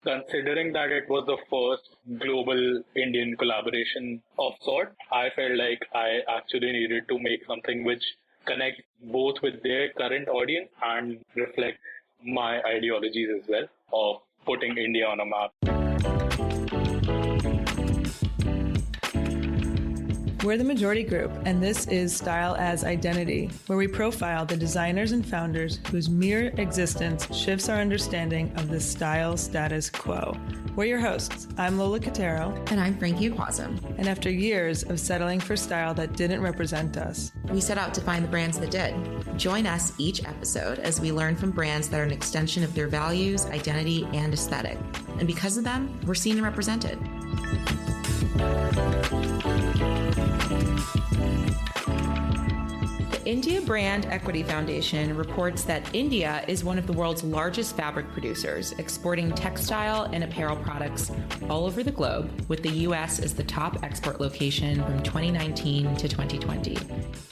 considering that it was the first global Indian collaboration of sort, I felt like I actually needed to make something which connects both with their current audience and reflect my ideologies as well of putting India on a map. We're the Majority Group, and this is Style as Identity, where we profile the designers and founders whose mere existence shifts our understanding of the style status quo. We're your hosts. I'm Lola Catero. And I'm Frankie Ikwuazom. And after years of settling for style that didn't represent us, we set out to find the brands that did. Join us each episode as we learn from brands that are an extension of their values, identity, and aesthetic. And because of them, we're seen and represented. The India Brand Equity Foundation reports that India is one of the world's largest fabric producers, exporting textile and apparel products all over the globe, with the U.S. as the top export location from 2019 to 2020.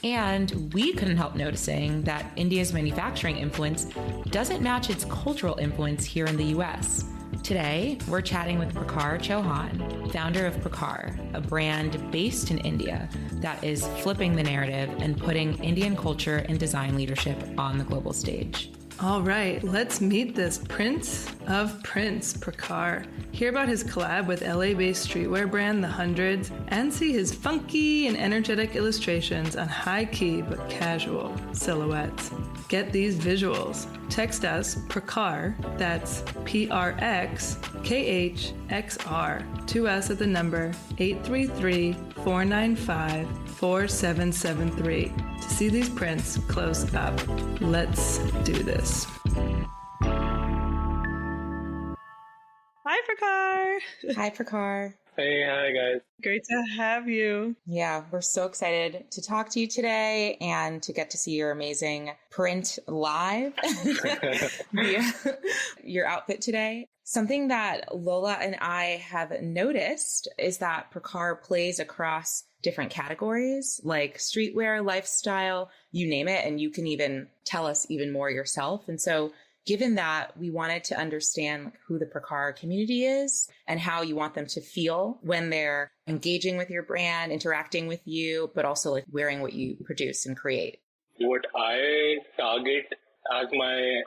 And we couldn't help noticing that India's manufacturing influence doesn't match its cultural influence here in the U.S. Today, we're chatting with Prakhar Chauhan, founder of Prxkhxr, a brand based in India that is flipping the narrative and putting Indian culture and design leadership on the global stage. All right, let's meet this Prince of Prince, Prakhar. Hear about his collab with LA-based streetwear brand The Hundreds, and see his funky and energetic illustrations on high-key but casual silhouettes. Get these visuals. Text us, Prakhar, that's Prxkhxr, to us at the number 833-495-4773 to see these prints close up. Let's do this. Hi, Prakhar. Hi, Prakhar. Hey, hi guys. Great to have you. Yeah, we're so excited to talk to you today and to get to see your amazing print live. Your outfit today. Something that Lola and I have noticed is that Prakhar plays across different categories like streetwear, lifestyle, you name it, and you can even tell us even more yourself. And so given that, we wanted to understand who the Prakhar community is and how you want them to feel when they're engaging with your brand, interacting with you, but also like wearing what you produce and create. What I target as my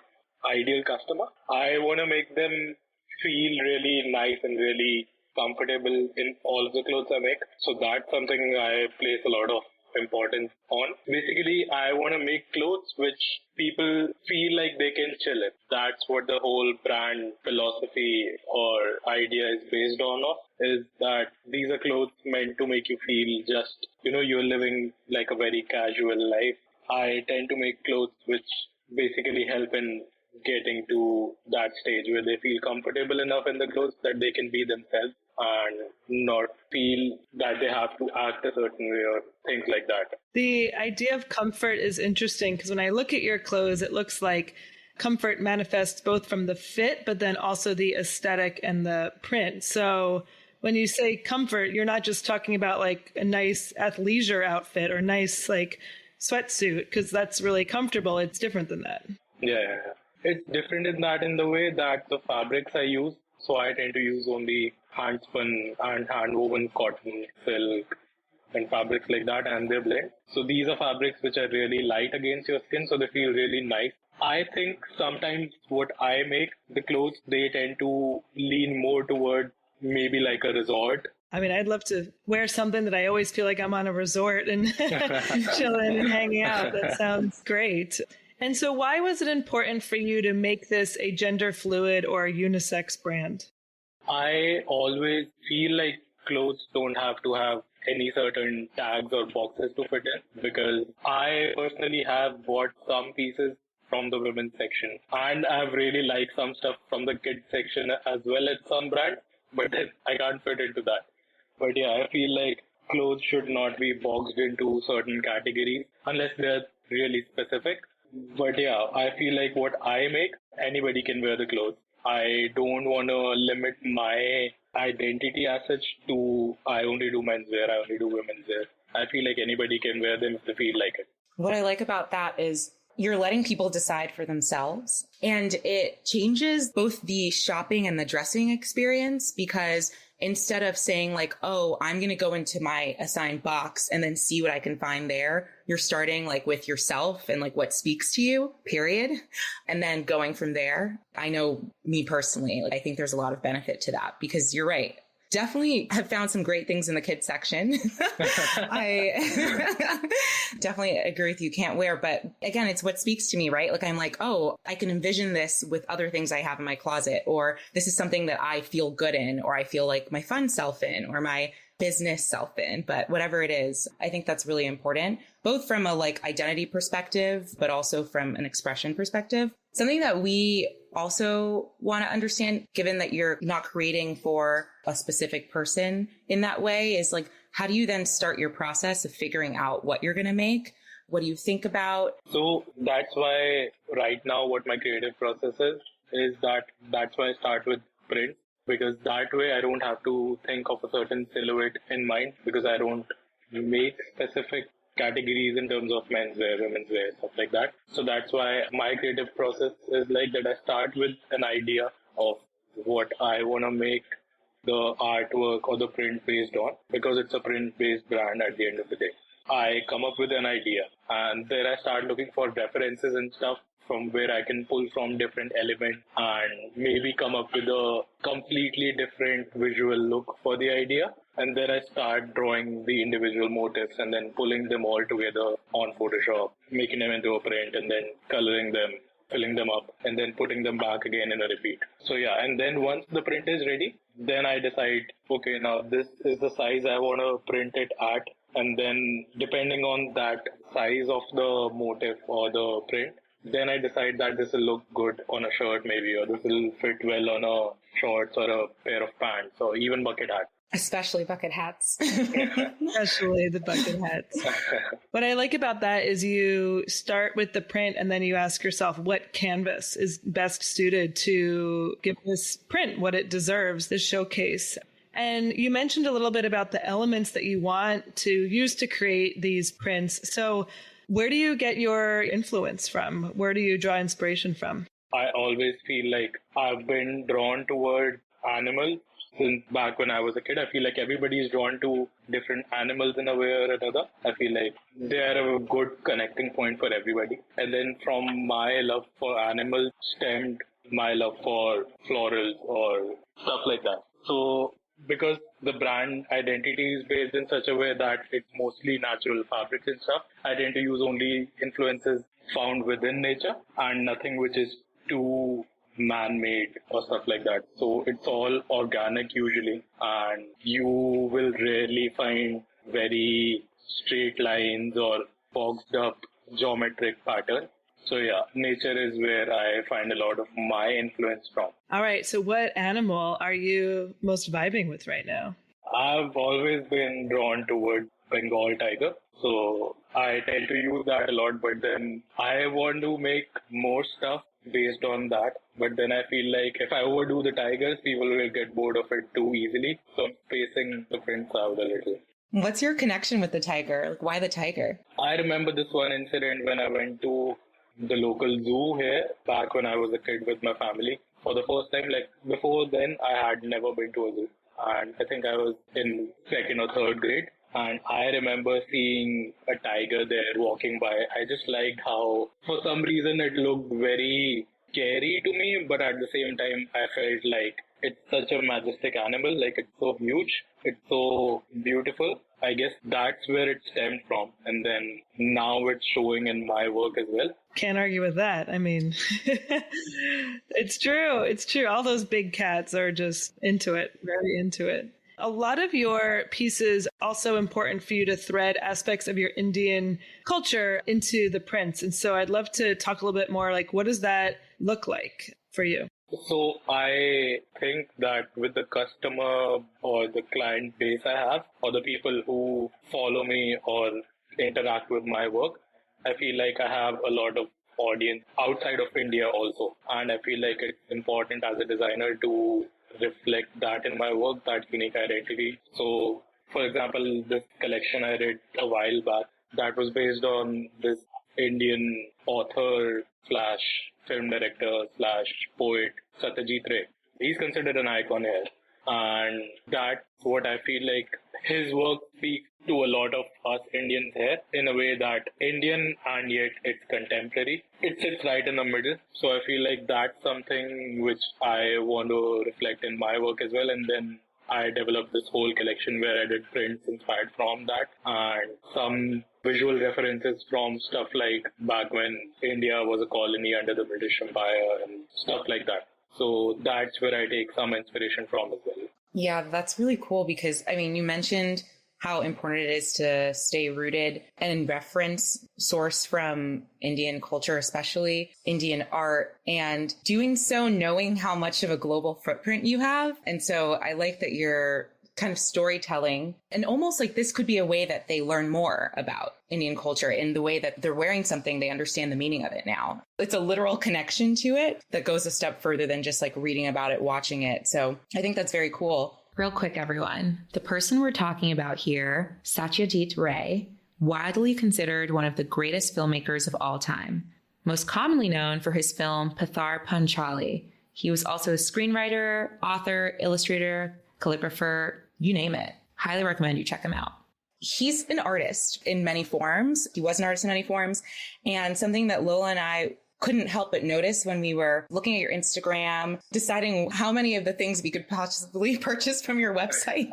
ideal customer, I want to make them feel really nice and really comfortable in all of the clothes I make. So that's something I place a lot of importance on. Basically, I want to make clothes which people feel like they can chill in. That's what the whole brand philosophy or idea is based on of, is that these are clothes meant to make you feel just, you're living like a very casual life. I tend to make clothes which basically help in getting to that stage where they feel comfortable enough in the clothes that they can be themselves and not feel that they have to act a certain way or things like that. The idea of comfort is interesting because when I look at your clothes, it looks like comfort manifests both from the fit, but then also the aesthetic and the print. So when you say comfort, you're not just talking about like a nice athleisure outfit or nice like sweatsuit, because that's really comfortable. It's different than that. Yeah. It's different in the way that the fabrics I use. So I tend to use only hand-spun and hand-woven cotton, silk, and fabrics like that, and they blend. So these are fabrics which are really light against your skin, so they feel really nice. I think sometimes what I make, the clothes, they tend to lean more toward maybe like a resort. I mean, I'd love to wear something that I always feel like I'm on a resort and chilling and hanging out. That sounds great. And so why was it important for you to make this a gender fluid or a unisex brand? I always feel like clothes don't have to have any certain tags or boxes to fit in, because I personally have bought some pieces from the women's section and I've really liked some stuff from the kids section as well as some brands, but then I can't fit into that. But yeah, I feel like clothes should not be boxed into certain categories unless they're really specific. But yeah, I feel like what I make, anybody can wear the clothes. I don't want to limit my identity as such to I only do menswear, I only do women's wear. I feel like anybody can wear them if they feel like it. What I like about that is You're letting people decide for themselves, and it changes both the shopping and the dressing experience, because instead of saying like, oh, I'm going to go into my assigned box and then see what I can find there, you're starting like with yourself and like what speaks to you, period. And then going from there. I know me personally, like, I think there's a lot of benefit to that, because you're right. Definitely have found some great things in the kids section. I definitely agree with you. Can't wear. But again, it's what speaks to me, right? Like, I'm like, oh, I can envision this with other things I have in my closet, or this is something that I feel good in, or I feel like my fun self in, or my business self in. But whatever it is, I think that's really important, both from a like identity perspective, but also from an expression perspective. Something that we also want to understand, given that you're not creating for a specific person in that way, is like, how do you then start your process of figuring out what you're going to make? What do you think about? So that's why right now what my creative process is that's why I start with print, because that way I don't have to think of a certain silhouette in mind, because I don't make specific categories in terms of menswear, women's wear, stuff like that. So that's why my creative process is like that. I start with an idea of what I want to make the artwork or the print based on, because it's a print based brand at the end of the day. I come up with an idea, and then I start looking for references and stuff from where I can pull from different elements and maybe come up with a completely different visual look for the idea. And then I start drawing the individual motifs and then pulling them all together on Photoshop, making them into a print and then coloring them, filling them up, and then putting them back again in a repeat. So yeah, and then once the print is ready, then I decide, okay, now this is the size I want to print it at. And then depending on that size of the motif or the print, then I decide that this will look good on a shirt maybe, or this will fit well on a shorts or a pair of pants or even bucket hat. Especially bucket hats. Especially the bucket hats. What I like about that is you start with the print and then you ask yourself what canvas is best suited to give this print what it deserves, this showcase. And you mentioned a little bit about the elements that you want to use to create these prints. So where do you get your influence from? Where do you draw inspiration from? I always feel like I've been drawn toward animals since back when I was a kid. I feel like everybody is drawn to different animals in a way or another. I feel like they are a good connecting point for everybody. And then from my love for animals stemmed my love for florals or stuff like that. So because the brand identity is based in such a way that it's mostly natural fabrics and stuff, I tend to use only influences found within nature and nothing which is too man-made or stuff like that. So it's all organic usually, and you will rarely find very straight lines or boxed up geometric patterns. So yeah, nature is where I find a lot of my influence from. All right. So what animal are you most vibing with right now? I've always been drawn towards Bengal tiger. So I tend to use that a lot, but then I want to make more stuff based on that. But then I feel like if I overdo the tigers, people will get bored of it too easily. So I'm spacing the prints out a little. What's your connection with the tiger? Like, why the tiger? I remember this one incident when I went to the local zoo here back when I was a kid with my family for the first time. Like before then, I had never been to a zoo, and I think I was in second or third grade. And I remember seeing a tiger there walking by. I just liked how, for some reason, it looked very scary to me, but at the same time, I felt like it's such a majestic animal. Like, it's so huge, it's so beautiful. I guess that's where it stemmed from. And then now it's showing in my work as well. Can't argue with that. I mean, it's true. It's true. All those big cats are just into it, very into it. A lot of your pieces also important for you to thread aspects of your Indian culture into the prints. And so I'd love to talk a little bit more, like, what does that look like for you? So I think that with the customer or the client base I have, or the people who follow me or interact with my work, I feel like I have a lot of audience outside of India also. And I feel like it's important as a designer to reflect that in my work, that unique identity. So, for example, this collection I did a while back, that was based on this Indian author slash film director slash poet Satyajit Ray. He's considered an icon here. And that's what I feel like his work speaks to a lot of us Indians here in a way that Indian and yet it's contemporary. It sits right in the middle. So I feel like that's something which I want to reflect in my work as well. And then I developed this whole collection where I did prints inspired from that and some visual references from stuff like back when India was a colony under the British Empire and stuff like that. So that's where I take some inspiration from as well. Yeah, that's really cool because, I mean, you mentioned how important it is to stay rooted and reference source from Indian culture, especially Indian art, and doing so knowing how much of a global footprint you have. And so I like that you're kind of storytelling and almost like this could be a way that they learn more about Indian culture in the way that they're wearing something, they understand the meaning of it now. It's a literal connection to it that goes a step further than just like reading about it, watching it. So I think that's very cool. Real quick, everyone. The person we're talking about here, Satyajit Ray, widely considered one of the greatest filmmakers of all time, most commonly known for his film Prakhar Chauhan. He was also a screenwriter, author, illustrator, calligrapher, you name it. Highly recommend you check him out. He's an artist in many forms. He was an artist in many forms. And something that Lola and I couldn't help but notice when we were looking at your Instagram, deciding how many of the things we could possibly purchase from your website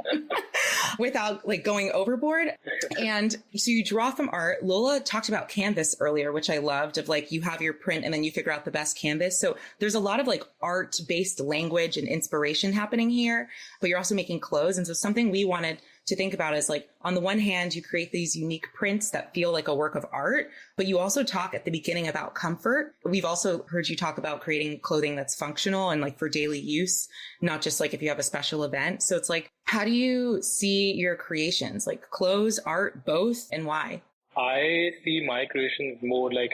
without like going overboard. And so you draw from art. Lola talked about canvas earlier, which I loved, of like you have your print and then you figure out the best canvas. So there's a lot of like art-based language and inspiration happening here, but you're also making clothes. And so something we wanted to think about is like, on the one hand, you create these unique prints that feel like a work of art, but you also talk at the beginning about comfort. We've also heard you talk about creating clothing that's functional and like for daily use, not just like if you have a special event. So it's like, how do you see your creations, like clothes, art, both, and why? I see my creations more like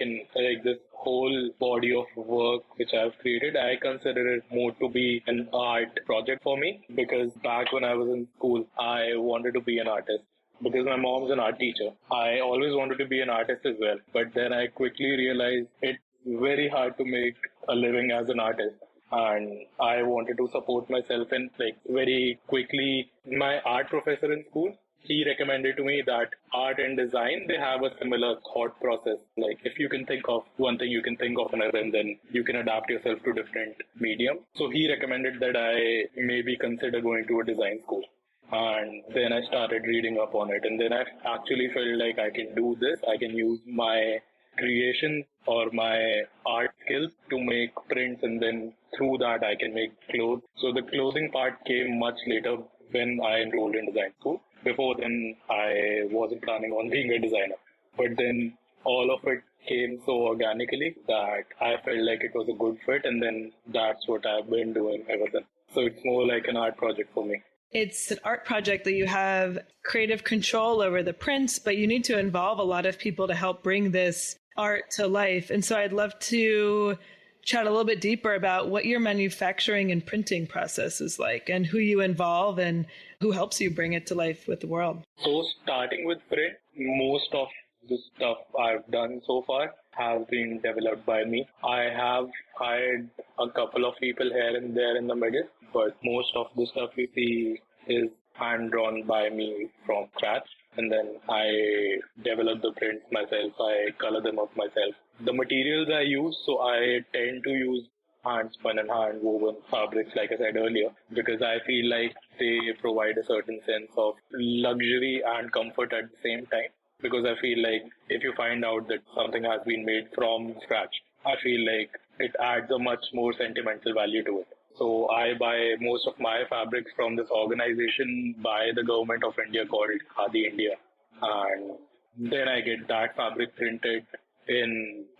this whole body of work which I've created. I consider it more to be an art project for me because back when I was in school, I wanted to be an artist because my mom's an art teacher. I always wanted to be an artist as well, but then I quickly realized it's very hard to make a living as an artist. And I wanted to support myself and like very quickly, my art professor in school, he recommended to me that art and design, they have a similar thought process. Like if you can think of one thing, you can think of another, and then you can adapt yourself to different medium. So he recommended that I maybe consider going to a design school. And then I started reading up on it. And then I actually felt like I can do this. I can use my creation or my art skills to make prints, and then through that I can make clothes. So the clothing part came much later when I enrolled in design school. Before then, I wasn't planning on being a designer. But then all of it came so organically that I felt like it was a good fit. And then that's what I've been doing ever since. So it's more like an art project for me. It's an art project that you have creative control over the prints, but you need to involve a lot of people to help bring this art to life. And so I'd love to chat a little bit deeper about what your manufacturing and printing process is like and who you involve and who helps you bring it to life with the world. So starting with print, most of the stuff I've done so far has been developed by me. I have hired a couple of people here and there in the middle, but most of the stuff you see is hand-drawn by me from scratch. And then I develop the prints myself. I color them up myself. The materials I use, so I tend to use hand-spun and hand-woven fabrics, like I said earlier, because I feel like they provide a certain sense of luxury and comfort at the same time. Because I feel like if you find out that something has been made from scratch, I feel like it adds a much more sentimental value to it. So I buy most of my fabrics from this organization by the government of India called Khadi India. And then I get that fabric printed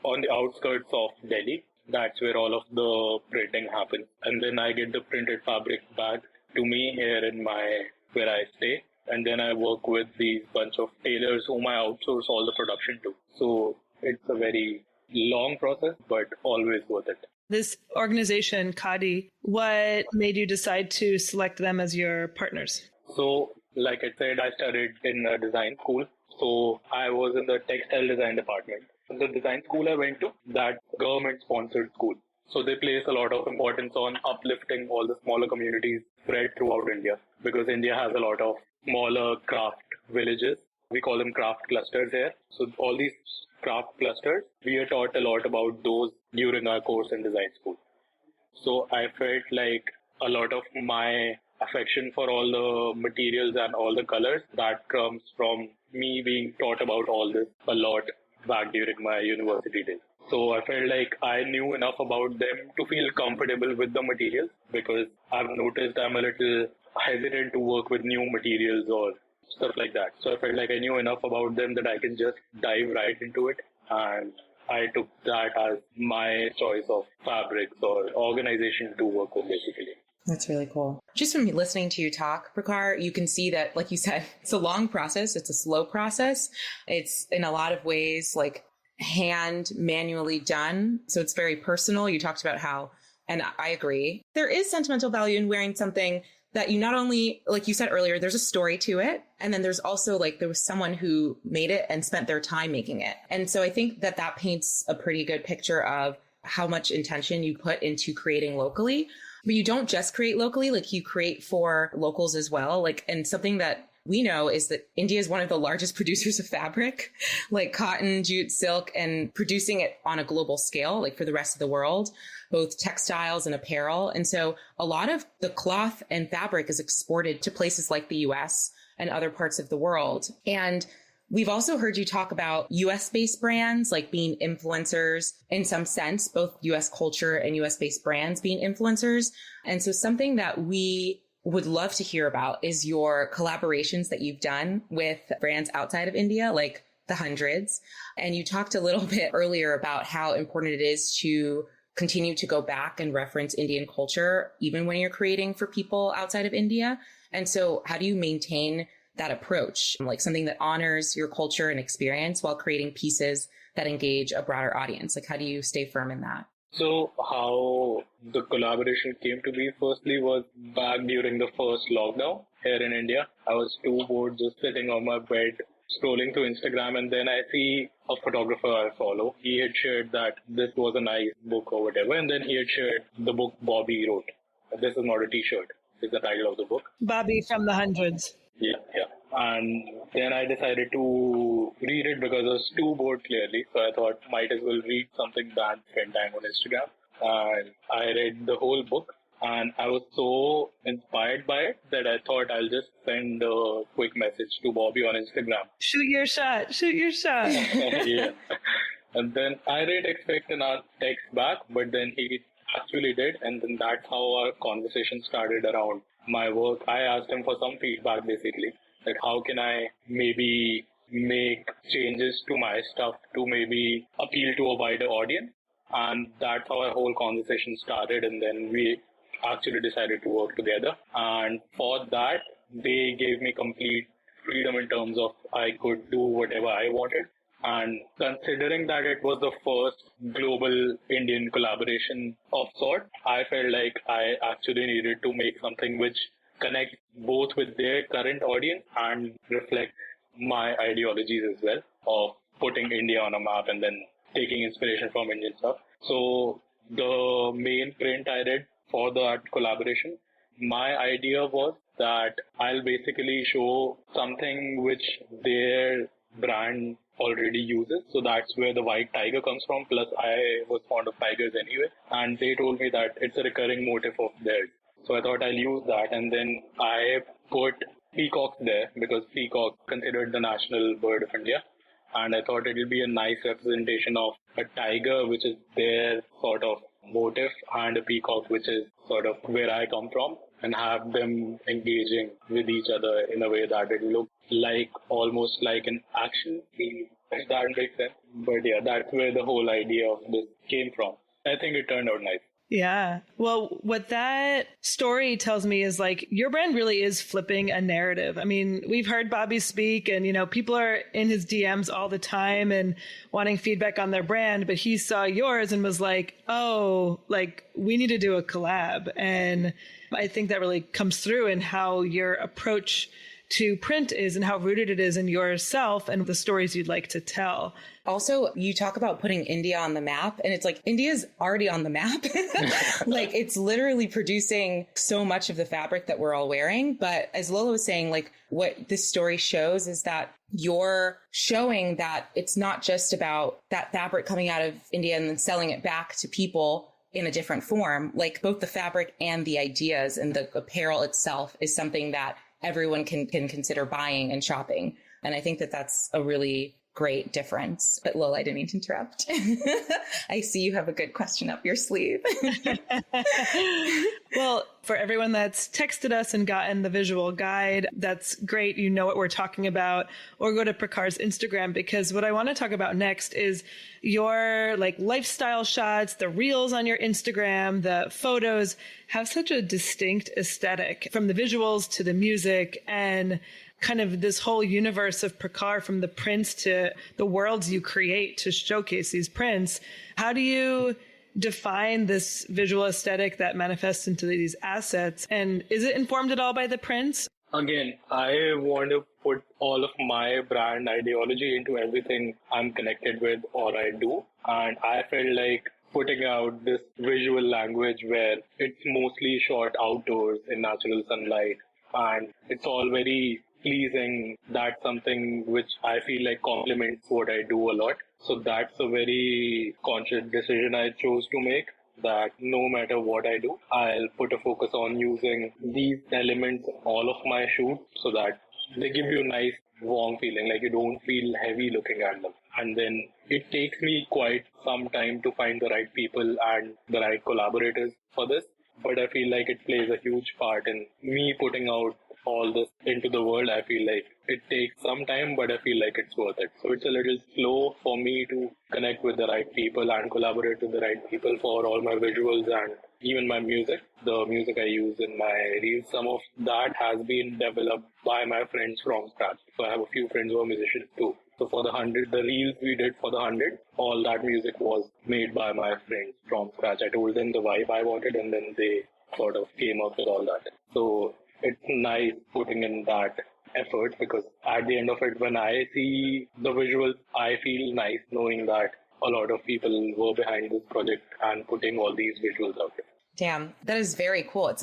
on the outskirts of Delhi. That's where all of the printing happens. And then I get the printed fabric back to me here where I stay. And then I work with these bunch of tailors whom I outsource all the production to. So it's a very long process, but always worth it. This organization, Khadi, what made you decide to select them as your partners? So, like I said, I studied in a design school. So I was in the textile design department. The design school I went to, that government-sponsored school. So they place a lot of importance on uplifting all the smaller communities spread throughout India, because India has a lot of smaller craft villages. We call them craft clusters here. So all these craft clusters, we are taught a lot about those during our course in design school. So I felt like a lot of my affection for all the materials and all the colors, that comes from me being taught about all this a lot back during my university days. So I felt like I knew enough about them to feel comfortable with the materials, because I've noticed I'm a little hesitant to work with new materials or stuff like that. So I felt like I knew enough about them that I can just dive right into it. And I took that as my choice of fabrics or organization to work with, basically. That's really cool. Just from listening to you talk, Prakhar, you can see that, like you said, it's a long process. It's a slow process. It's in a lot of ways like hand manually done. So it's very personal. You talked about how, and I agree, there is sentimental value in wearing something that you not only, like you said earlier, there's a story to it. And then there's also like, there was someone who made it and spent their time making it. And so I think that that paints a pretty good picture of how much intention you put into creating locally. But you don't just create locally, like you create for locals as well. Like, and something that we know is that India is one of the largest producers of fabric, like cotton, jute, silk, and producing it on a global scale, like for the rest of the world, both textiles and apparel. And so a lot of the cloth and fabric is exported to places like the US and other parts of the world. And we've also heard you talk about US-based brands, like being influencers in some sense, both US culture and US-based brands being influencers. And so something that we would love to hear about is your collaborations that you've done with brands outside of India, like the Hundreds. And you talked a little bit earlier about how important it is to continue to go back and reference Indian culture, even when you're creating for people outside of India. And so how do you maintain that approach, like something that honors your culture and experience while creating pieces that engage a broader audience? Like, how do you stay firm in that? So how the collaboration came to be firstly was back during the first lockdown here in India. I was too bored just sitting on my bed scrolling through Instagram, and then I see a photographer I follow. He had shared that this was a nice book or whatever, and then he had shared the book Bobby wrote. This is not a t-shirt, is the title of the book. Bobby from the Hundreds. Yeah. And then I decided to read it because I was too bored clearly. So I thought might as well read something that spent time on Instagram. And I read the whole book and I was so inspired by it that I thought I'll just send a quick message to Bobby on Instagram. Shoot your shot. Yeah. And then I didn't expect an text back, but then he actually did. And then that's how our conversation started around my work. I asked him for some feedback basically. Like how can I maybe make changes to my stuff to maybe appeal to a wider audience? And that's how our whole conversation started. And then we actually decided to work together. And for that, they gave me complete freedom in terms of I could do whatever I wanted. And considering that it was the first global Indian collaboration of sort, I felt like I actually needed to make something which connects both with their current audience and reflect my ideologies as well of putting India on a map and then taking inspiration from Indian stuff. So the main print I did for that collaboration, my idea was that I'll basically show something which their brand already uses. So that's where the white tiger comes from. Plus I was fond of tigers anyway. And they told me that it's a recurring motif of theirs. So I thought I'll use that. And then I put peacocks there because peacock considered the national bird of India. And I thought it will be a nice representation of a tiger, which is their sort of motif, and a peacock, which is sort of where I come from, and have them engaging with each other in a way that it looks like almost like an action scene, if that makes sense. But yeah, that's where the whole idea of this came from. I think it turned out nice. Yeah. Well, what that story tells me is like your brand really is flipping a narrative. I mean, we've heard Bobby speak and, you know, people are in his DMs all the time and wanting feedback on their brand, but he saw yours and was like, oh, like we need to do a collab. And I think that really comes through in how your approach to print is and how rooted it is in yourself and the stories you'd like to tell. Also, you talk about putting India on the map, and it's like India's already on the map. Like, it's literally producing so much of the fabric that we're all wearing. But as Lola was saying, like, what this story shows is that you're showing that it's not just about that fabric coming out of India and then selling it back to people in a different form. Like, both the fabric and the ideas and the apparel itself is something that everyone can consider buying and shopping. And I think that that's a really great difference. But Lola, I didn't mean to interrupt. I see you have a good question up your sleeve. Well, for everyone that's texted us and gotten the visual guide, that's great. You know what we're talking about. Or go to Prakhar's Instagram, because what I want to talk about next is your like lifestyle shots, the reels on your Instagram, the photos have such a distinct aesthetic, from the visuals to the music and kind of this whole universe of Prakhar, from the prints to the worlds you create to showcase these prints. How do you define this visual aesthetic that manifests into these assets? And is it informed at all by the prints? Again, I want to put all of my brand ideology into everything I'm connected with or I do. And I felt like putting out this visual language where it's mostly shot outdoors in natural sunlight and it's all very pleasing. That's something which I feel like complements what I do a lot. So that's a very conscious decision I chose to make, that no matter what I do, I'll put a focus on using these elements in all of my shoots so that they give you a nice warm feeling, like you don't feel heavy looking at them. And then it takes me quite some time to find the right people and the right collaborators for this. But I feel like it plays a huge part in me putting out all this into the world. I feel like it takes some time, but I feel like it's worth it. So it's a little slow for me to connect with the right people and collaborate with the right people for all my visuals and even my music. The music I use in my reels, some of that has been developed by my friends from scratch. So I have a few friends who are musicians too. So for the reels we did for the 100, all that music was made by my friends from scratch. I told them the vibe I wanted and then they sort of came up with all that. So it's nice putting in that effort, because at the end of it, when I see the visuals, I feel nice knowing that a lot of people were behind this project and putting all these visuals out there. Damn, that is very cool.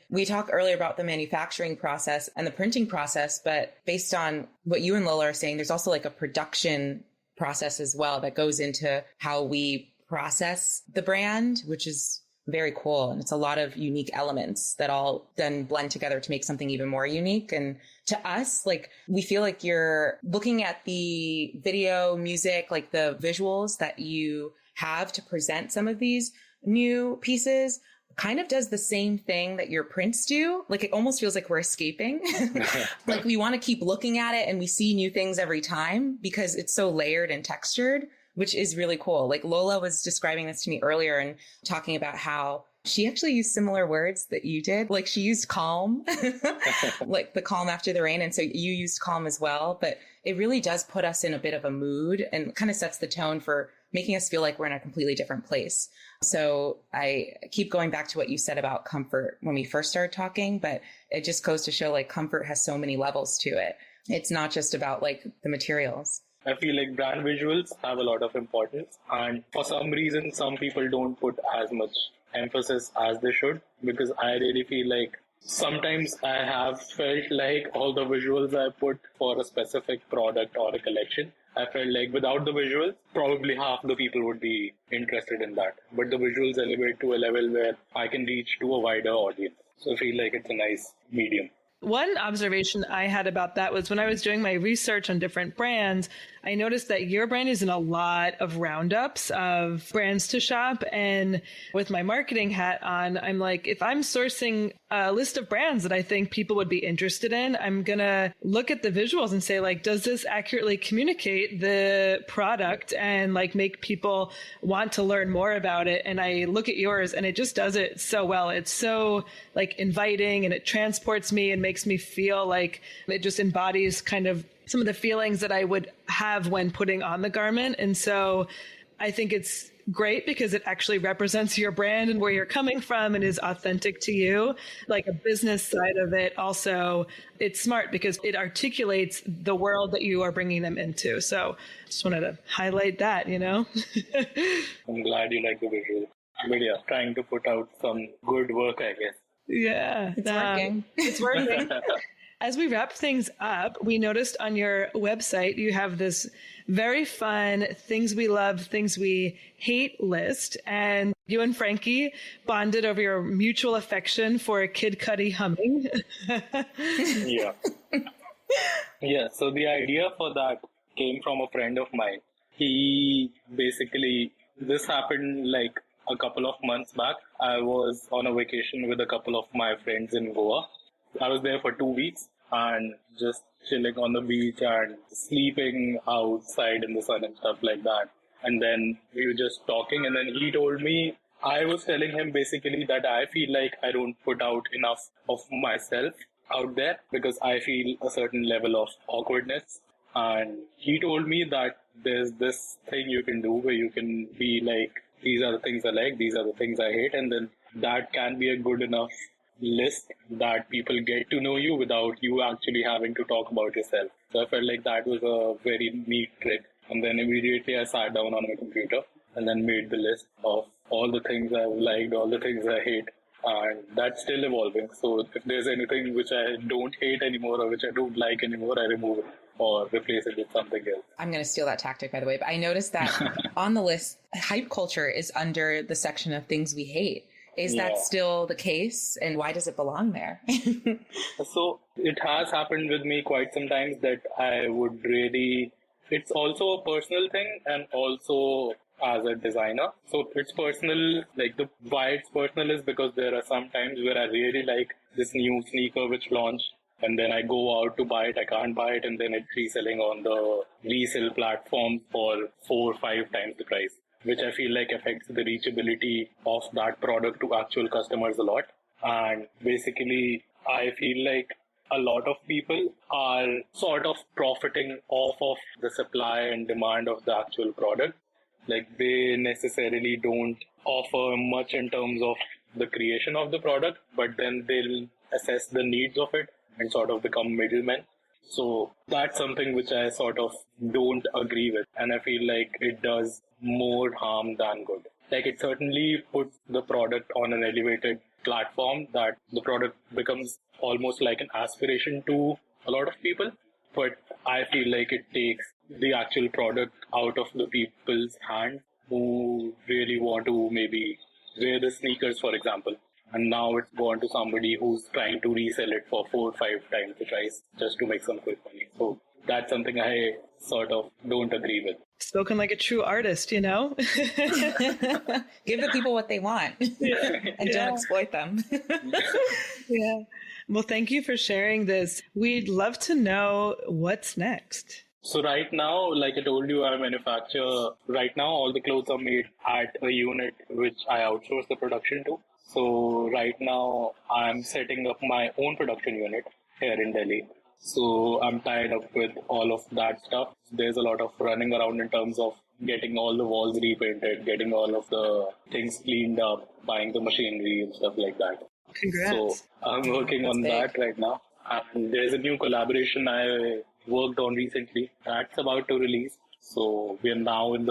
We talked earlier about the manufacturing process and the printing process, but based on what you and Lola are saying, there's also like a production process as well that goes into how we process the brand, which is very cool. And it's a lot of unique elements that all then blend together to make something even more unique. And to us, like, we feel like you're looking at the video, music, like the visuals that you have to present some of these new pieces kind of does the same thing that your prints do. Like, it almost feels like we're escaping. Like, we want to keep looking at it and we see new things every time because it's so layered and textured, which is really cool. Like, Lola was describing this to me earlier and talking about how she actually used similar words that you did. Like, she used calm, like the calm after the rain. And so you used calm as well. But it really does put us in a bit of a mood and kind of sets the tone for making us feel like we're in a completely different place. So I keep going back to what you said about comfort when we first started talking, but it just goes to show, like, comfort has so many levels to it. It's not just about, like, the materials. I feel like brand visuals have a lot of importance, and for some reason, some people don't put as much emphasis as they should, because I really feel like sometimes I have felt like all the visuals I put for a specific product or a collection, I felt like without the visuals, probably half the people would be interested in that. But the visuals elevate to a level where I can reach to a wider audience. So I feel like it's a nice medium. One observation I had about that was when I was doing my research on different brands, I noticed that your brand is in a lot of roundups of brands to shop. And with my marketing hat on, I'm like, if I'm sourcing a list of brands that I think people would be interested in, I'm going to look at the visuals and say, like, does this accurately communicate the product and, like, make people want to learn more about it? And I look at yours and it just does it so well. It's so, like, inviting, and it transports me and makes me feel like it just embodies kind of some of the feelings that I would have when putting on the garment. And so I think it's great because it actually represents your brand and where you're coming from and is authentic to you. Like a business side of it, also, it's smart because it articulates the world that you are bringing them into. So just wanted to highlight that, I'm glad you like the visual. But yeah, trying to put out some good work, I guess. Yeah. It's working. It's working. As we wrap things up, we noticed on your website you have this very fun things we love, things we hate list. And you and Frankie bonded over your mutual affection for Kid Cudi humming. Yeah. Yeah, so the idea for that came from a friend of mine. This happened like a couple of months back. I was on a vacation with a couple of my friends in Goa. I was there for 2 weeks and just chilling on the beach and sleeping outside in the sun and stuff like that. And then we were just talking, and then he told me, I was telling him basically that I feel like I don't put out enough of myself out there because I feel a certain level of awkwardness. And he told me that there's this thing you can do where you can be like, these are the things I like, these are the things I hate, and then that can be a good enough list that people get to know you without you actually having to talk about yourself. So I felt like that was a very neat trick. And then immediately I sat down on my computer and then made the list of all the things I've liked, all the things I hate. And that's still evolving. So if there's anything which I don't hate anymore or which I don't like anymore, I remove it or replace it with something else. I'm going to steal that tactic, by the way. But I noticed that on the list, hype culture is under the section of things we hate. Is that still the case? And why does it belong there? So it has happened with me quite sometimes that I would really... It's also a personal thing and also as a designer. So it's personal, why it's personal is because there are some times where I really like this new sneaker which launched, and then I go out to buy it, I can't buy it, and then it's reselling on the resale platform for 4 or 5 times the price, which I feel like affects the reachability of that product to actual customers a lot. And basically, I feel like a lot of people are sort of profiting off of the supply and demand of the actual product. Like they necessarily don't offer much in terms of the creation of the product, but then they'll assess the needs of it and sort of become middlemen. So that's something which I sort of don't agree with. And I feel like it does more harm than good. Like it certainly puts the product on an elevated platform that the product becomes almost like an aspiration to a lot of people. But I feel like it takes the actual product out of the people's hand who really want to maybe wear the sneakers, for example. And now it's gone to somebody who's trying to resell it for 4 or 5 times the price just to make some quick money. So that's something I sort of don't agree with. Spoken like a true artist, Give the people what they want and don't exploit them. Yeah. Well, thank you for sharing this. We'd love to know what's next. So right now, like I told you, I manufacture. Right now, all the clothes are made at a unit which I outsource the production to. So right now, I'm setting up my own production unit here in Delhi. So I'm tied up with all of that stuff. There's a lot of running around in terms of getting all the walls repainted, getting all of the things cleaned up, buying the machinery and stuff like that. Congrats. So I'm working on that right now. And there's a new collaboration I worked on recently that's about to release. So we are now in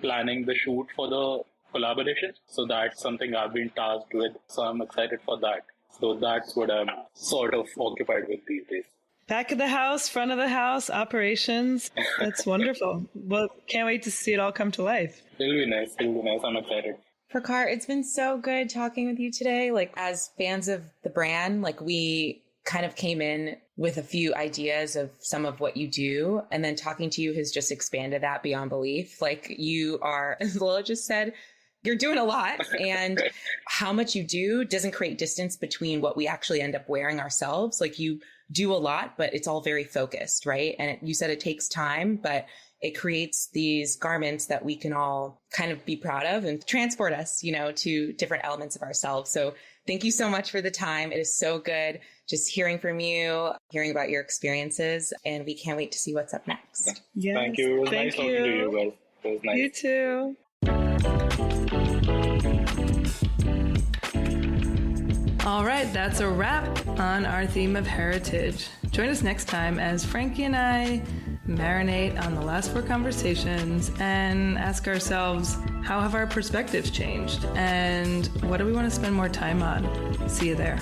planning the shoot for the collaboration. So that's something I've been tasked with. So I'm excited for that. So that's what I'm sort of occupied with these days. Back of the house, front of the house, operations. That's wonderful. Well, can't wait to see it all come to life. It'll be nice. I'm excited. Prakhar, it's been so good talking with you today. As fans of the brand, we kind of came in with a few ideas of some of what you do. And then talking to you has just expanded that beyond belief. You are, as Lola just said, you're doing a lot, and how much you do doesn't create distance between what we actually end up wearing ourselves. You do a lot, but it's all very focused, right? And you said it takes time, but it creates these garments that we can all kind of be proud of and transport us, to different elements of ourselves. So thank you so much for the time. It is so good just hearing from you, hearing about your experiences, and we can't wait to see what's up next. Yes. Thank you. It was nice talking to you guys. It was nice. You too. All right, that's a wrap on our theme of heritage. Join us next time as Frankie and I marinate on the last 4 conversations and ask ourselves, how have our perspectives changed? And what do we want to spend more time on? See you there.